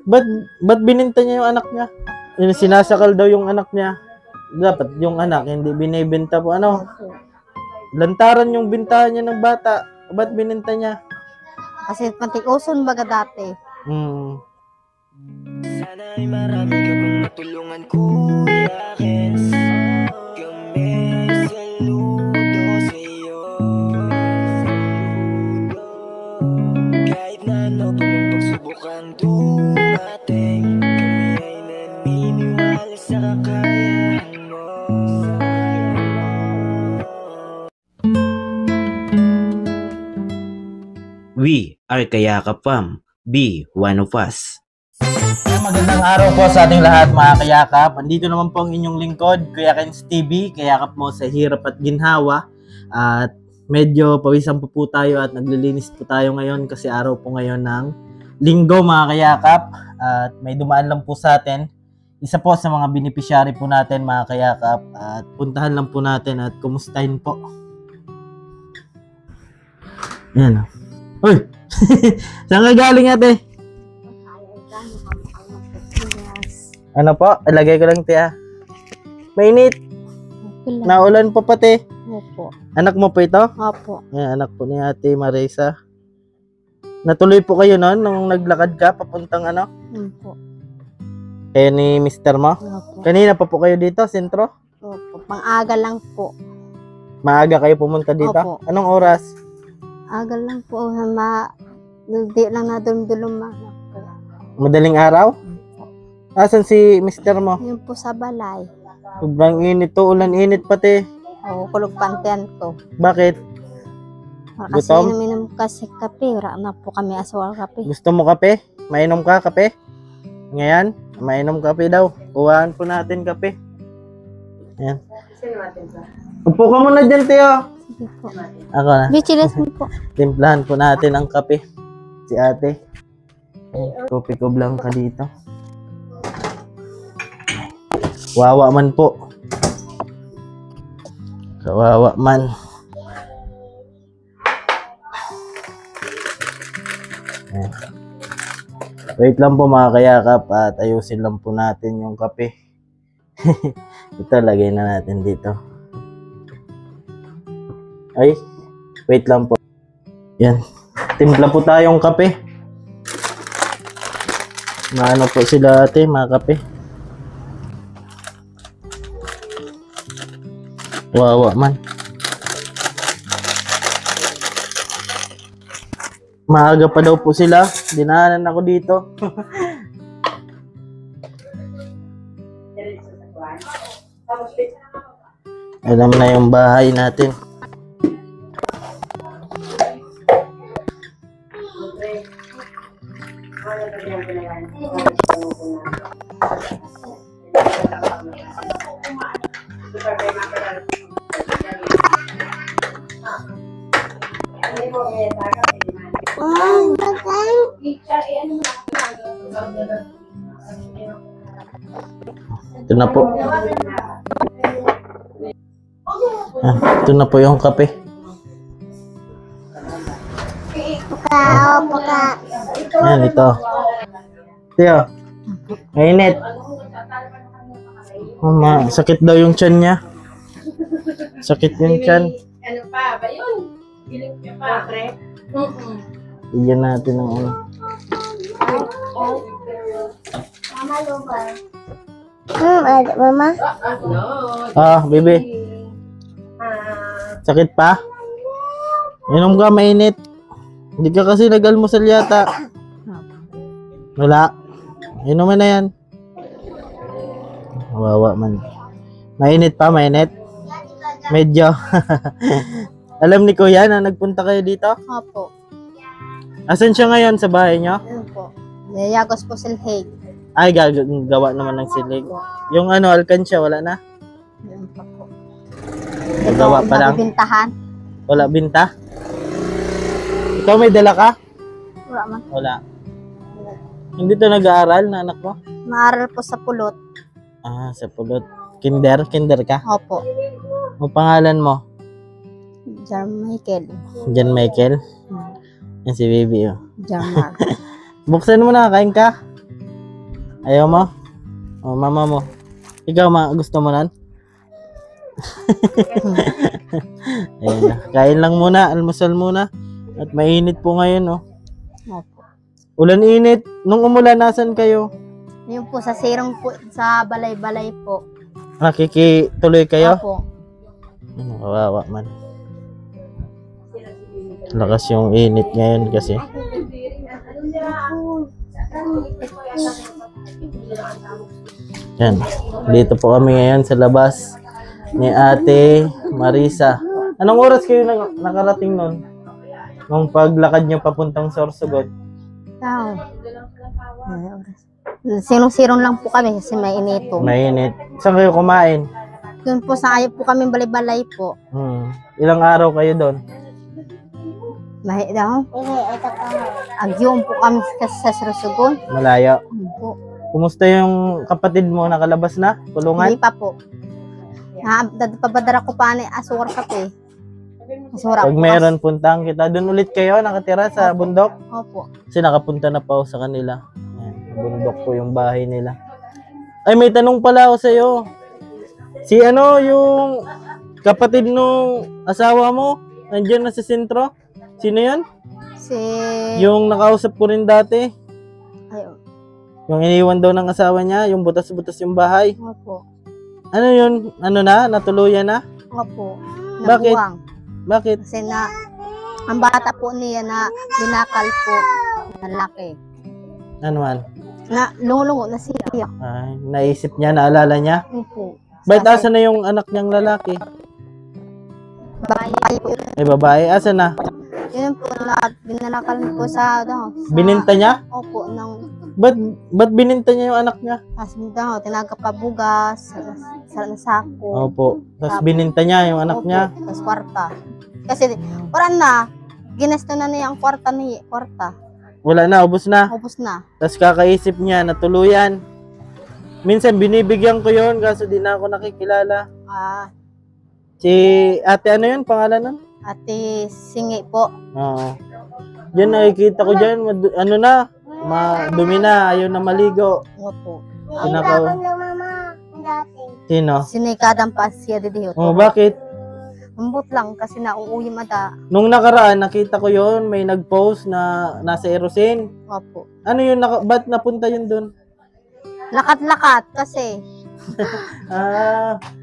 ba't bininta niya yung anak niya? Sinasakal daw yung anak niya. Dapat yung anak, hindi binibenta po. Ano? Lantaran yung bintahan niya ng bata. Ba't bininta niya? Kasi patikuson baga dati. Sana ay marami ka pang matulungan, Kuya Kens. Kami saludo sa'yo. Kahit na ano pa mang pagsubukang dumating, kami ay naniniwala sa kakayahan mo. We are Kayakap Fam. Be one of us. Magandang araw po sa ating lahat mga kayakap. Andito naman po ang inyong lingkod, Kuya Kens TV. Kayakap mo sa hirap at ginhawa. At medyo pawisan po tayo at naglilinis po tayo ngayon kasi araw po ngayon ng linggo mga kayakap. At may dumaan lang po sa atin. Isa po sa mga beneficiary po natin mga kayakap. At puntahan lang po natin at kumustahin po. Yan. Uy! Saan ka galing ate? Ano po? Ilagay ko lang tiya. Mainit. Naulan po pati. Opo. Anak mo po ito? Opo. Yan, anak po ni Ate Marisa. Natuloy po kayo noon nung naglakad ka papuntang ano? Opo. Kaya ni Mr. mo? Opo. Kanina pa po kayo dito, sentro? Opo. Pang-aga lang po. Maaga kayo pumunta dito? Opo. Anong oras? Aga lang po. Hindi lang nadulong Madaling araw? Asan si Mr. mo? Yun po sa balay. Sobrang init to, ulan init pati. Oo, kulog pantian ko. Bakit? Kasi Gutom? minum kasi kape. Wala na po kami asawal kape. Gusto mo kape? Mainom ka kape? Ngayon, mainom kape daw. Kuhaan po natin kape. Ayan. Upo ka muna dyan, Teo. Sige po. Ako na. Bichiles mo po. Timplahan po natin ang kape. Si ate. Kopi-kob lang ka dito. Wawa man po. Kawawa man. Ayan. Wait lang po mga kayakap at ayusin lang po natin yung kape. Ito, lagay na natin dito. Ay, wait lang po. Yan. Timpla po tayong kape. Maano po sila ate, mga kape. Wawa man. Maaga pa daw po sila. Dinaanan ako dito. Alam na yung bahay natin. Ito na po. Ito na po yung kape. Yan, ito. Tiyo, mainit. Sakit daw yung tiyan niya. Sakit yung tiyan. Ano pa ba yun? Giling ka pa, pre? Bigyan natin ng ano. Mama? Baby. Sakit pa? Inom ka, mainit. Hindi ka kasi nag-almusal yata. Wala. Inuman na yan. Wawa man. Mainit pa, mainit. Medyo. Alam ni Kuya na nagpunta kayo dito? Opo. Asan siya ngayon sa bahay niyo? Yun po. Yayagos po silhig. Ay, gawa naman ng silig. Yung ano, alkansya, wala na? Yun pa po. Gawa pa lang? Bintahan. Wala binta? Ikaw may dala ka? Wala man. Wala. Hindi to nag-aaral na anak mo? Maaral po sa pulot. Sa pulot. Kinder ka? Opo. Ang pangalan mo? Jar Michael. John Michael? Yan si baby, oh. Jarmar. Buksan mo na, kain ka. Ayaw mo? O, mama mo. Ikaw, gusto mo nan? Ayun na. Kain lang muna, almusal muna. At mainit po ngayon, oh. Opo. Ulan init. Nung umulan, nasan kayo? Yung po sa sirong po, sa balay-balay po. Nakikituloy kayo? Opo. Kawawa man. Lakas yung init ngayon kasi. Yan. Dito po kami ngayon sa labas ni Ate Marisa. Anong oras kayo nakarating nun? Nung paglakad nyo papuntang Sorsogon? Tao. Sirong-sirong lang po kami kasi may inito. Mainit. Saan kayo kumain? Doon po sa ayaw po kami balay-balay po. Ilang araw kayo doon? Mahi daw. Agyong po kami sa Sorsogon. Malayo. Po. Kumusta yung kapatid mo? Nakalabas na? Kulungan? Hindi pa po. Papadara ko pa ni asukar kape. Asura Pag po. meron, puntahan kita. Doon ulit kayo, nakatira sa bundok? Opo. Kasi nakapunta na pa ako sa kanila. Ayan, bundok po yung bahay nila. Ay, may tanong pala ako sa'yo. Si yung kapatid nung asawa mo, nandiyan na sa sentro? Sino yun? Si... Yung nakausap ko rin dati. Ayun. Yung iniwan daw ng asawa niya, yung butas-butas yung bahay. Opo. Ano yun? Ano na? Natuluyan na? Opo. Bakit? Nabuwang. Bakit? Kasi ang bata po niya na binakal po na laki. Ano man? Na lungo na siya. Ay, naisip niya, naalala niya? Opo. Ba't asa na yung anak niyang lalaki? Bahay po. Ay, babae, asa na? Yun po na binalakal po sa Bininta niya? Opo, ng Ba't bininta niya yung anak niya? tinagapabugas sa sako. Opo. Tapos bininta niya yung anak niya. Tapos kwarta. Kasi oran na, ginesto na niya ang kwarta. Wala na, ubos na. Ubus na. Tapos kakaisip niya, natuluyan. Minsan binibigyan ko yun, kaso di na ako nakikilala. Si ate ano yun, pangalan nun? Ate Singi po. Oo. Diyan nakikita ko dyan, ano na, madumi na, ayaw na maligo. Opo. Sino? Sinikadang pa siya didiyo. Oh, bakit? Umbot lang kasi nauuwi mada. Nung nakaraan, nakita ko yon, may nag-post na nasa Erosin. Opo. Ano yun, ba't napunta yun dun? Lakat-lakat kasi.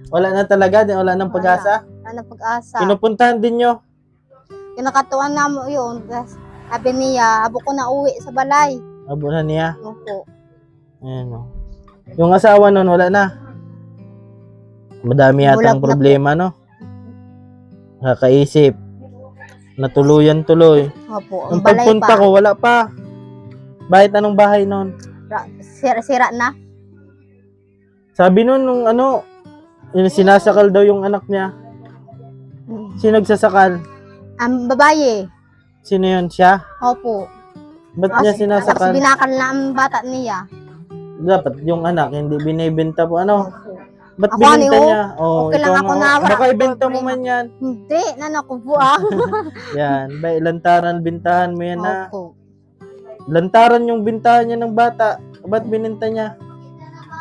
Wala na talaga, wala nang pag-asa. Ano pag-asa. Pinupuntahan din nyo. Kinakatuan na mo yun. Sabi niya, abo ko na uwi sa balay. Abo na niya. Opo. Ayan, o. Yung asawa nun, wala na. Madami yatang Bulag na problema, no? Kakaisip. Natuluyan tuloy. Opo. Nung Ang balay pagpunta pa. ko, wala pa. Bakit anong bahay nun? Sira na. Sabi nun, nung yung sinasakal daw yung anak niya. Sino nagsasakal? Ang babae. Sino yun? Siya? Opo. Ba't niya Tapos sinasakal? binakal na ang bata niya. Dapat yung anak, hindi binibenta po. Ano? Ba't Ako, binenta ano, niya? Oh, okay lang ikaw ako nga. na, wala Baka akong ibenta mo problema. man yan. Hindi, naku po ah. Yan. Lantaran, bintahan mo yan na. Opo. Lantaran yung bintahan niya ng bata. Ba't bininta niya?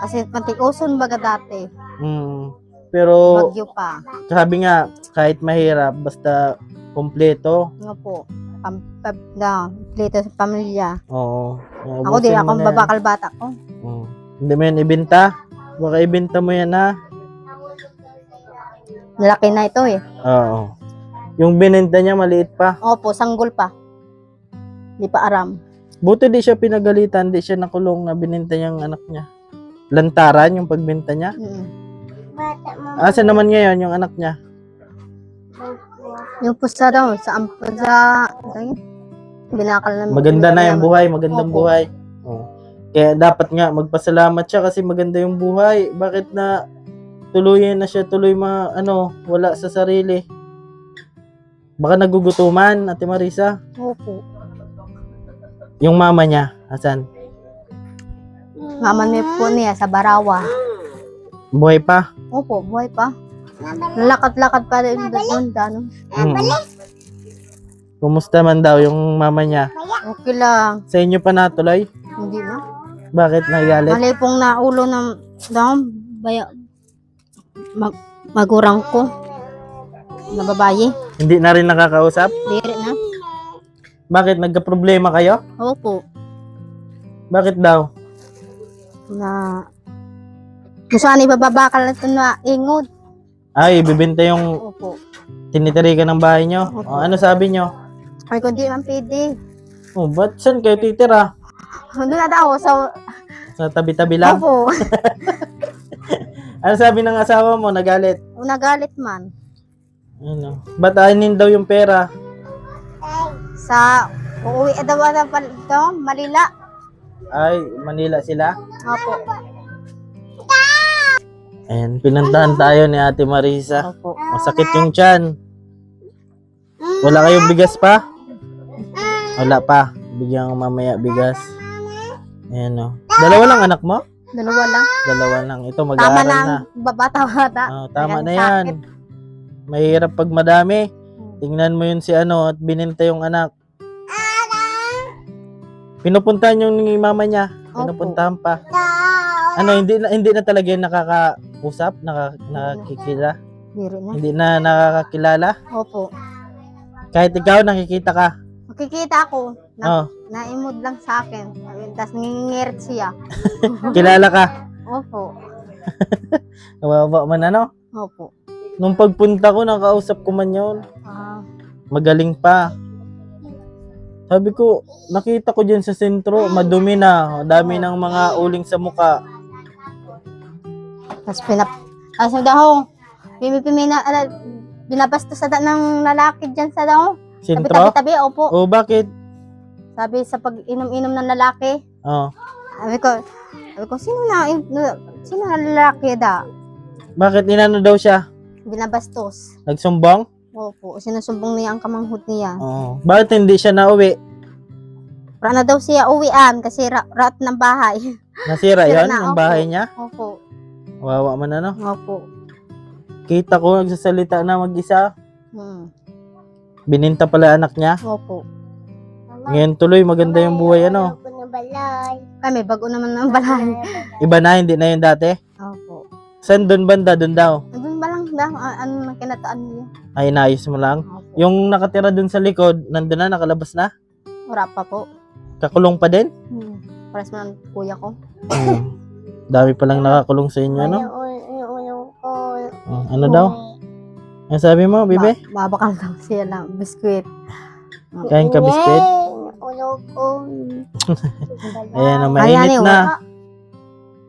Kasi patikuson baga dati. Pero, Bagyo pa. sabi nga, kahit mahirap, basta kompleto. Opo. Dito sa pamilya. Oo. Ako din, akong babakal bata ko. Hindi mo yan ibenta? Baka ibenta mo yan ha? Laki na ito eh. Oo. Yung bininta niya maliit pa. Opo, sanggol pa. Di pa aram. Buti di siya pinagalitan, di siya nakulong na bininta niyang anak niya. Lantaran yung pagbenta niya. Asa naman ngayon yung anak niya? Yung pusa daw, binakal na. Maganda na yung buhay, magandang Opo. buhay. Oh. Kaya dapat nga magpasalamat siya kasi maganda yung buhay. Bakit na tuluyan na siya, tuloy wala sa sarili. Baka nagugutuman, Ate Marisa. Opo. Yung mama niya, asan? Mama niya po niya sa Barawa. Buhay pa? Opo, buhay pa. Lakad-lakad pa rin doon. Kumusta man daw yung mama niya? Okay lang. Sa inyo pa natuloy? Hindi na. Bakit nagalit? Mali pong naulo ng magurang ko na babae. Hindi na rin nakakausap? Diri na. Bakit? Nagka-problema kayo? Opo. Bakit daw? Na gusto ni bababakal na ito na ingod. Ay, ibibenta yung Opo. tinitirikan ng bahay nyo? Opo. O, ano sabi nyo? Ay ko di man pwede. Oh, ba't saan kayo titira? Doon na daw sa Sa tabi-tabi lang? Opo. Ano sabi ng asawa mo? Nagalit? Nagalit man. Ano? Ba't anin daw yung pera? Sa uuwi daw na ito, Malila. Ay, Manila sila? Opo. Ayan, pinuntahan tayo ni Ate Marisa. Opo. Masakit yung tiyan. Wala kayong bigas pa? Wala pa. Bigyan ko mamaya bigas. Ayan o. Dalawa lang anak mo? Dalawa lang. Dalawa lang. Ito Tama mag-aaral na na. ang bata-bata. Oh, tama Ayan, na yan. sakit. Mahirap pag madami. Tingnan mo yun si ano at bininta yung anak. Pinupuntahan yung ni mama niya. Pinupuntahan pa. Ano, hindi na talaga yung nakakausap? Nakakikita? Diri na. Hindi na nakakakilala? Opo. Kahit ikaw nakikita ka? Makikita ako. Oh, Naimod lang sa akin. Tapos nangingirit siya. kilala ka? Opo. Nawawa man ano? Opo. Nung pagpunta ko, nakausap ko man yun. Ah, Magaling pa. Sabi ko, nakita ko dyan sa sentro, madumi na. Dami ng mga uling sa muka. tapos tapos daw, binabasta sa ng lalaki dyan sa daw. Sentro? Tabi-tabi, opo. O bakit? Sabi sa pag-inom-inom ng lalaki. Oh. Sabi ko, sino na lalaki da? Bakit inano daw siya? Binabastos. Nagsumbong? Opo, sinusumbong niya ang kamanghut niya. Oh. Bakit hindi siya nauwi? Para na daw siya uwian kasi rat ng bahay. Nasira Sira yon na, yung opo. bahay niya? Opo. Wawa man ano? Opo. Kita ko nagsasalita na mag-isa. Bininta pala anak niya. Opo. Ngayon tuloy maganda yung buhay ano. Ay, may bago naman ng balay. Iba na, hindi na yung dati. Opo. Saan doon banda? Doon daw. Doon ba lang daw? Ano nang kinataan niya? Ay, naayos mo lang. Opo. Yung nakatira doon sa likod, nandun na, nakalabas na. Wala pa po. Kakulong pa din. Pares mo ng kuya ko. Dami palang nakakulong sa inyo, no? Ano daw? Ano sabi mo, bibe? Babakal daw siya lang. Biskwit. Kain ka biscuit? Ayan, mainit na.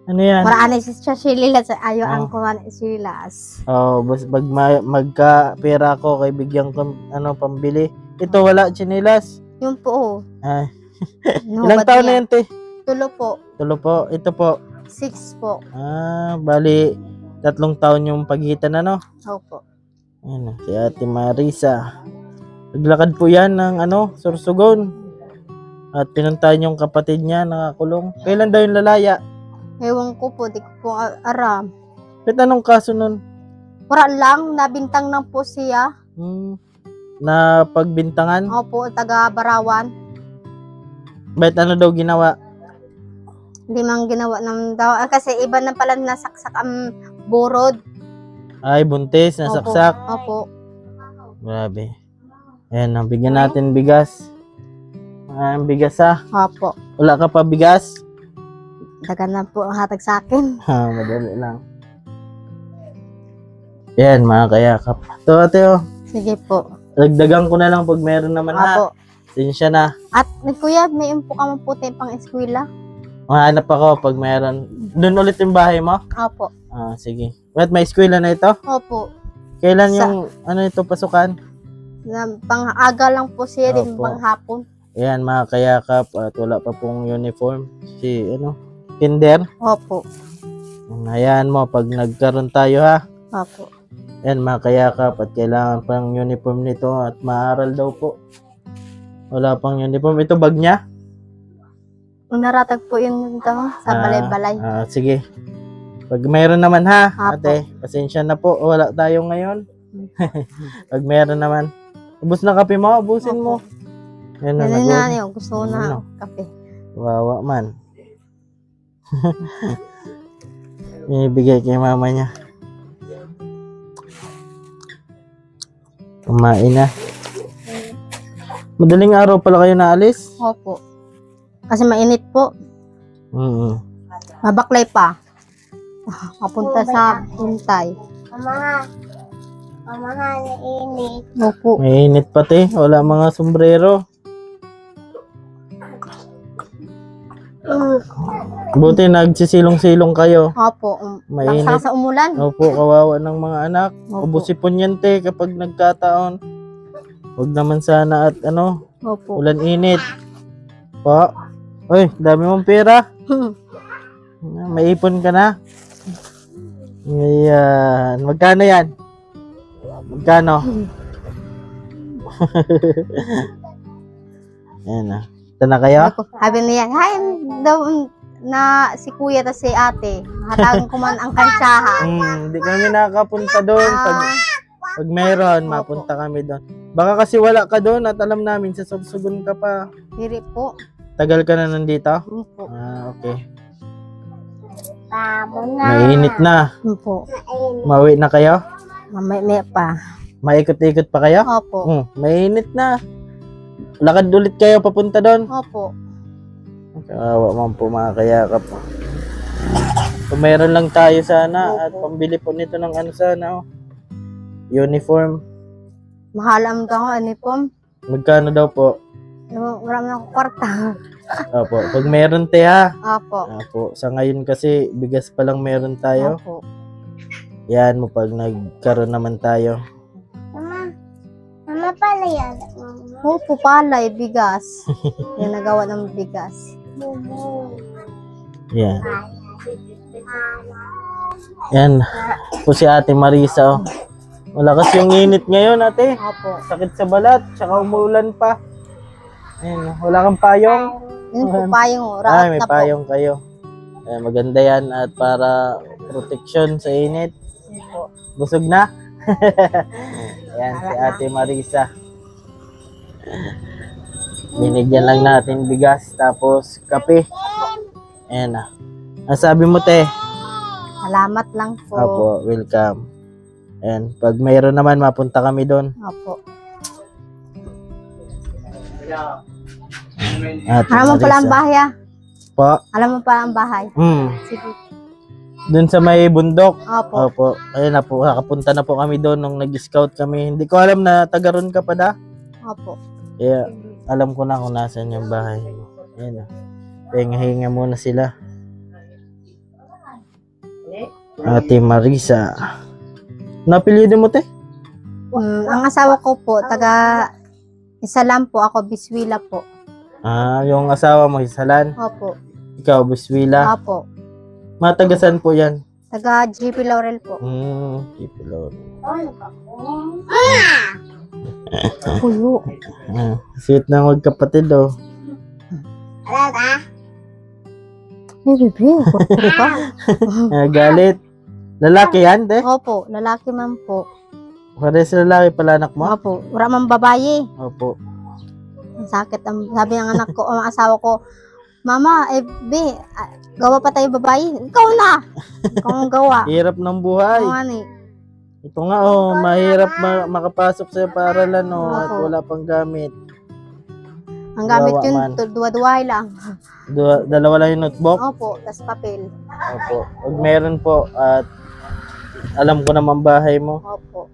Ano yan? Maraan siya sililas. Ayaw Oh. ang kuha ng sililas. Oh, pag magka-pera ko, kay bigyan ko pambili. Ito, wala, chinilas. Yun po. Ay, ilang Ilang taon na yan, te? Tulo po. Tulo po. Ito po. 6 po. Bali, 3 taon yung pagitan, ano? Opo. Ayan, si Ate Marisa. Naglakad po yan ng Sorsogon. At pinuntahan yung kapatid niya, nakakulong. Kailan daw yung lalaya? Ewan ko po, di ko po aram. Ba't anong kaso nun? Wala lang, nabintang lang po siya. Na pagbintangan? Opo, taga Barawan. Ba't ano daw ginawa? Hindi man ginawa ng daw. Kasi iba na pala nasaksak ang burod. Ay, buntis, nasaksak. Opo. Grabe. Ayan, bigyan natin bigas. Bigas Opo. Wala ka pa bigas? Taga na po ang hatag sa akin. Madali lang. Yan, mga kayakap. Ito, ate, Sige po. dagdagan ko na lang pag meron naman Opo. Sinsya na. At kuya, may impo ka mo puti pang eskwela. Mahanap ako pag meron. Doon ulit yung bahay mo? Opo. Sige. Wait, may eskwela na ito? Opo. Kailan yung, ito, pasukan? Pang-aga lang po siya din Opo. pang hapon. Ayan, mga kayakap. At wala pa pong uniform. Kinder. Opo. Ayan mo, pag nagkaroon tayo ha. Opo. Ayan, mga kayakap. At kailangan pang uniform nito. At maaral daw po. Wala pang uniform. Ito bag niya? Naratag po yun dito sa balay-balay. Sige. Pag mayroon naman ha, Apo. ate, pasensya na po. Wala tayo ngayon. Pag mayroon naman. Ubus na kape mo, ubusin mo. Yan na, Yan nagod. na yun. Gusto ko na Ano? kape. Wawa man. Ibigay kay mama niya. Kumain na. Madaling araw pala kayo naalis? Opo. Kasi mainit po. Mabaklay pa. Papunta sa Puntay. Mama, naiinit. Opo. Mainit pati. Wala mga sombrero. Buti nagsisilong-silong kayo. Opo. Mainit. Lakas sa umulan. Opo, kawawa ng mga anak. Opo. Ubusipon yan te kapag nagkataon. Huwag naman sana at Opo. ulan init. Pa. Uy, dami mong pera. May ipon ka na. Ayan. Magkano yan? Magkano? Ayan na. Ito na kayo? Sabi niya, hay, daw na si kuya at si ate. Hatagang kuman ang kansahan. Hindi kami nakakapunta doon. Pag meron, mapunta kami doon. Baka kasi wala ka doon at alam namin sa Sorsogon ka pa. Diri po. Tagal ka na nandito? Opo. Okay. Tamo na. Mainit na. Opo. Mauwi na kayo? May pa. Maikot-ikot pa kayo? Opo. Mainit na. Lakad ulit kayo papunta doon. Opo. Kawawa man po mga kayakap. Kung meron lang tayo sana at pambili po nito ng sana uniform. Mahal ang daw uniform. Magkano daw po? Wala na akong kwarta. Opo. Pag meron te ha. Opo. Opo. Sa ngayon kasi bigas pa lang meron tayo. Opo. Yan mo pag nagkaroon naman tayo. Mama pala yan. Opo, palay, bigas. Yung nagawa ng bigas. Bubo. Yan. Yan. Po si Ate Marisa. Malakas yung init ngayon, ate. Opo. Sakit sa balat, tsaka umuulan pa. Ayan, wala kang payong? Yun po payong. Ay, Raot may na po. payong kayo. Ayan, maganda yan at para protection sa init. Opo. Busog na? Ayan, si Ate Marisa. Binigyan lang natin bigas, tapos kape. Ayan na. Ang sabi mo, te? Salamat lang po. Opo, welcome. Ayan, pag mayroon naman, mapunta kami doon. Opo. Ate Alam mo pala ang Marisa. bahay ah. Po? Alam mo pala ang bahay. Sige. Doon sa may bundok. Opo. Opo. Ayun na po, nakapunta na po kami doon nung nag-scout kami. Hindi ko alam na taga ron ka pa da. Opo. Kaya alam ko na kung nasan yung bahay. Ayun na. Hinga-hinga muna sila. Ate Marisa. Napilido mo, te? Ang asawa ko po, isa lang po ako, Biswila po. Yung asawa mo, Hisalan. Opo. Ikaw, Buswila. Opo. Matagasan po yan. Taga GP Laurel po. Kipilor. Puyo. Sweet na magkapatid, oh. Hey, bebe, kurkuro ka. Galit. Lalaki yan, te? Opo, lalaki man po. Pares lalaki pala anak mo? Opo, wala man babae. Opo. Ang sakit. Sabi ng anak ko, ang asawa ko, Mama, be, gawa pa tayo babae. Ikaw na! Ikaw ang gawa. Hirap ng buhay. Oo, ani. Ito nga, mahirap makapasok sa paaralan, at Opo. wala pang gamit. Ang gamit Gawa yun, man. duwa-duwahay lang. Dalawa lang yung notebook? Opo, tas papel. Opo. Pag meron po, at alam ko naman bahay mo. Opo.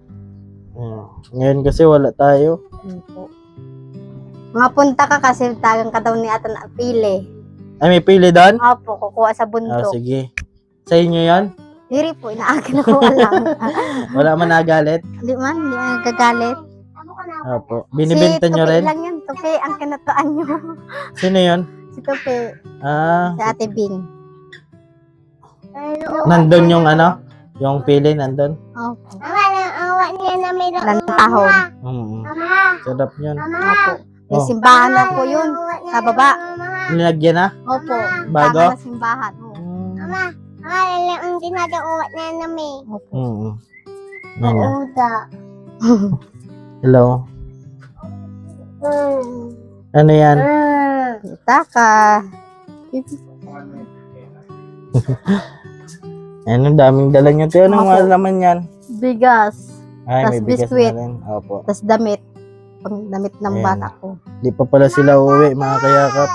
Ngayon kasi wala tayo. Yun po. Mga punta ka kasi tagang ka daw ni Atan pili. Ay, may pili doon? Opo, kukuha sa bundok. Sige. Sa inyo yan? Diri po, inaakin ako lang. Wala man nagalit? Di man gagalit. Opo. Binibenta nyo rin? Si Tupi lang yun, Tupi, ang kinatuan nyo. Sino yun? Si Tupi, si Ate Bing. Nandun yung yung pili nandun? Opo. Awa niya na may Lantahon. Sarap yun. Opo. May Oh. simbahan na po yun. Sa baba. Nilagyan na? Opo. Bago? Tama na simbahan. Mama, ang dinadauwa na namin. Opo. Ano? Uda. Hello? Ano yan? Kita ka. Ano, daming dala nyo. Tiyo, anong Opo. mga laman yan? Bigas. Ay, Tas may bigas biskwit. na rin. Opo. Tas damit. Pang damit ng Ayan. bata ko. Di pa pala sila uuwi, mga kayakap.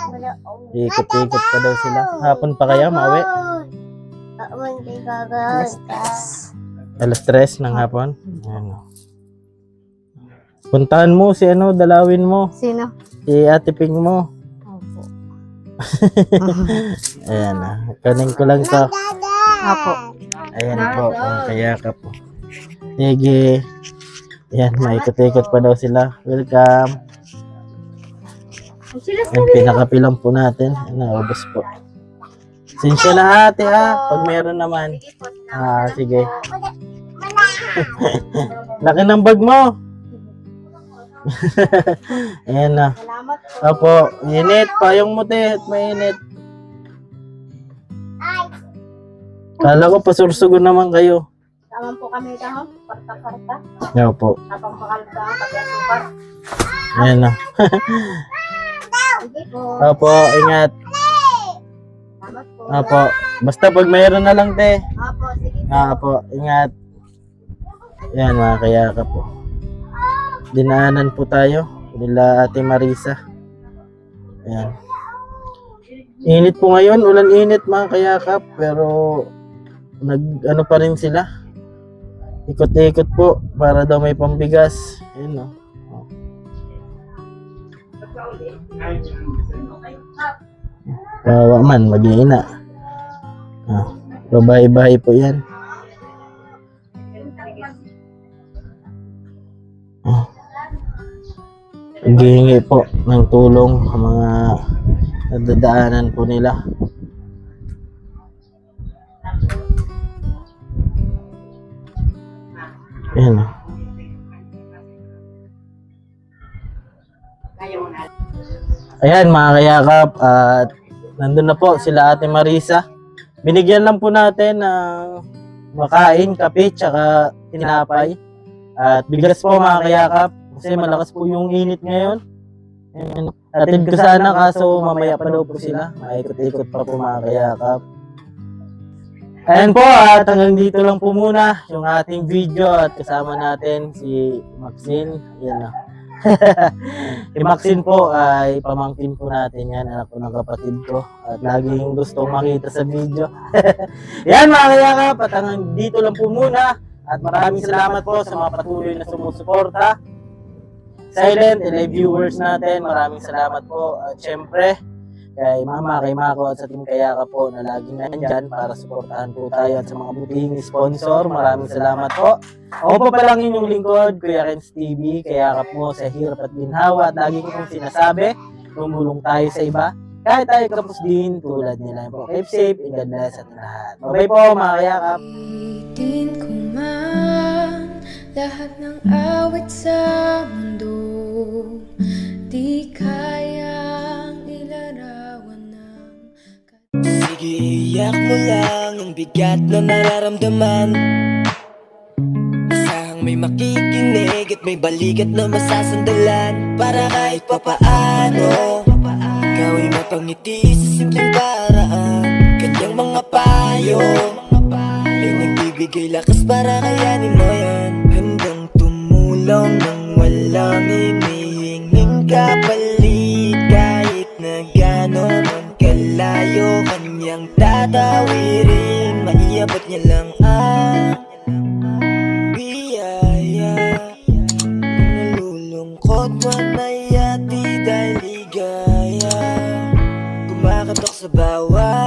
Ikot-ikot pa daw sila. Hapon pa kaya mauwi? Alas 3 ng hapon. Ano. Puntahan mo si dalawin mo. Sino? Si Ate Ping mo. Opo. Ayan na. Kanin ko lang to. Apo. Ayan po, mga kayakap po. Sige. Ayan, maikot-ikot pa daw sila. Welcome. Yung pinakapilang po natin. Naubos po. Sinsya na ate pag meron naman. Sige. Laki ng bag mo. Ayan na. Salamat. Opo, init. Payong mo te, at mainit. Kala ko pasursugo naman kayo. Tama po kami ito, parta-parta. Yan po. Tapang pakalda, pag-asupar. Ayan na. Sige po. Opo, ingat. Salamat po. Opo. Basta pag mayroon na lang te. Apo, sige. Opo, ingat. Yan mga kayakap po. Dinaanan po tayo nila Ate Marisa. Ayan. Init po ngayon, ulan init mga kayakap, pero ano pa rin sila. Ikot-ikot po para daw may pambigas. Ayun no. Kawawa man, mag-iina. Babae-bahay po yan. Naghihingi po ng tulong ang mga nadadaanan po nila. Ayan. Ayan mga kayakap, at nandun na po sila Ate Marisa. Binigyan lang po natin ng makain, kape, tsaka tinapay. At bigas po mga kayakap. Kasi malakas po yung init ngayon. Ayan. Atid ko sana kaso mamaya pa daw po sila. Maikot-ikot pa po mga kayakap. Ayan po, at hanggang dito lang po muna yung ating video at kasama natin si Maxine. Ayan na. Si Maxine po ay pamangkin po natin yan, anak ko ng kapatid ko. At laging gustong makita sa video. Yan mga kayakap, at hanggang dito lang po muna. At maraming salamat po sa mga patuloy na sumusuporta. Silent and live viewers natin, maraming salamat po. At syempre, kay Mama, kay Mako at sa Team Kayakap po na laging nandyan para suportahan po tayo at sa mga butihing sponsor. Maraming salamat po. Ako po palang inyong lingkod, Kuya Renz TV, Kayakap mo sa hirap at ginhawa. At lagi ko pong sinasabi, tumulong tayo sa iba. Kahit tayo kapos din tulad nila po. Keep safe and God bless at lahat. Bye-bye po mga Kayakap. Itin ko man lahat ng awit sa mundo, di kayang ilarawan ng Sige, iyak mo lang ang bigat na nararamdaman. Asahang may makikinig at may balikat na masasandalan. Para kahit papaano ikaw ay mapangiti sa simpleng paraan. Kanyang mga payo ay nagbibigay lakas para kayanin mo yan. Handang tumulong nang walang hinihinging kapalit. Kahit na gano'n man kalayo kanyang tatawirin, maiabot niya lang ang biyaya. Nalulungkot man ay ati dahil ligaya, kumakatok sa bawat